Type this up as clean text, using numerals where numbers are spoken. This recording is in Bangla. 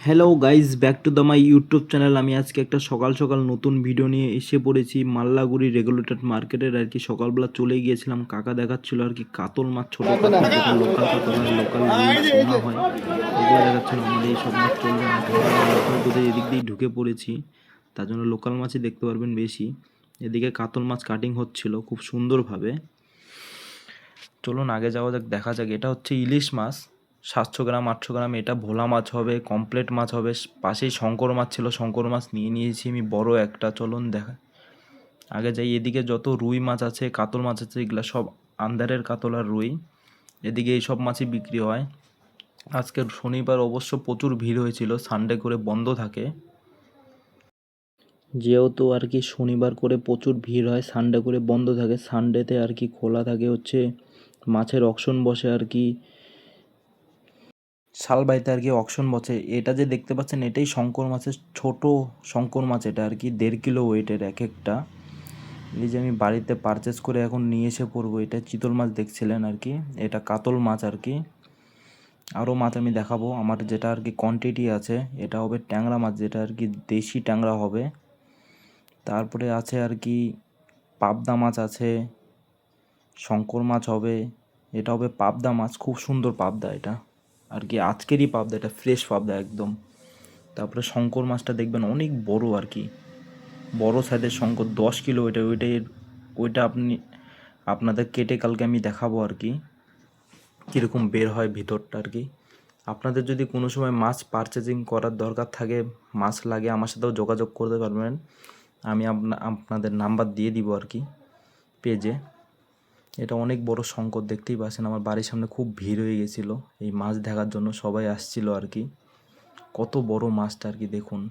Hello guys, back to the my YouTube channel. আমি আজকে একটা সকাল সকাল নতুন ভিডিও নিয়ে এসে পড়েছি মাল্লাগুড়ি রেগুলেটেড মার্কেটের। আর কি সকালবেলা চলে গিয়েছিলাম, কাকা দেখাচ্ছিল আর কি কাতল মাছ, ছোটো কাতল, যেটা লোকাল কাতল হয়, লোকাল রুই পোনা হয়, ওগুলো দেখাচ্ছিল। আমাদের এই সব মাছ চলবে না, কেন আমরা লোকাল বোধহয় এদিক দিয়েই ঢুকে পড়েছি, তার জন্য লোকাল মাছই দেখতে পারবেন বেশি। এদিকে কাতল মাছ কাটিং হচ্ছিল খুব সুন্দরভাবে। চলুন আগে যাওয়া যাক, দেখা যাক। এটা হচ্ছে ইলিশ মাছ, 700 গ্রাম 800 গ্রাম। এটা ভোলা মাছ হবে, কমপ্লেট মাছ হবে। পাশেই শঙ্কর মাছ ছিল, শঙ্কর মাছ নিয়ে নিয়েছি আমি বড় একটা। চলুন দেখা আগে যাই। এদিকে যত রুই মাছ আছে, কাতল মাছ আছে, এগুলো সব আন্দারের কাতল আর রুই। এদিকে এই সব মাছই বিক্রি হয়। আজকের শনিবার অবশ্য প্রচুর ভিড় হয়েছিল, সানডে করে বন্ধ থাকে। যেহেতু আর কি শনিবার করে প্রচুর ভিড় হয়, সানডে করে বন্ধ থাকে। সানডেতে আর কি খোলা থাকে হচ্ছে মাছের অকশন বসে আর কি, শালবাইতে আর কি অকশন বসে। এটা যে দেখতে পাচ্ছেন, এটাই শঙ্কর মাছের ছোট শঙ্কর মাছ। এটা আর কি 1.5 কিলো ওয়েটের এক একটা। এই যে আমি বাড়িতে পারচেস করে এখন নিয়ে এসে পড়বো। এটা চিতল মাছ দেখছিলেন আর কি, এটা কাতল মাছ আর কি। আরও মাছ আমি দেখাবো। আমার যেটা আর কি কোয়ান্টিটি আছে, এটা হবে ট্যাংরা মাছ, যেটা আর কি দেশি ট্যাংরা হবে। তারপরে আছে আর কি পাবদা মাছ আছে, শঙ্কর মাছ হবে। এটা হবে পাবদা মাছ, খুব সুন্দর পাবদা এটা আর কি, আজকেরই পাবদা, এটা ফ্রেশ পাবদা একদম। তারপরে শঙ্কর মাছটা দেখবেন অনেক বড় আর কি, বড় সাইজের শঙ্কর, 10 কিলো। ওইটা আপনাদের কেটে কালকে আমি দেখাবো আর কি কীরকম বের হয় ভিতরটা আর কি। আপনাদের যদি কোনো সময় মাছ পারচেজিং করার দরকার থাকে, মাছ লাগে, আমার সাথেও যোগাযোগ করতে পারবেন। আমি আপনাদের নাম্বার দিয়ে দিব আর কি পেজে। এটা অনেক বড় শঙ্কর, দেখতেই পাচ্ছেন। আমার বাড়ির সামনে খুব ভিড় হয়ে গেছিলো এই মাছ দেখার জন্য, সবাই আসছিল আর কি। কত বড় মাছটা আর কি দেখুন।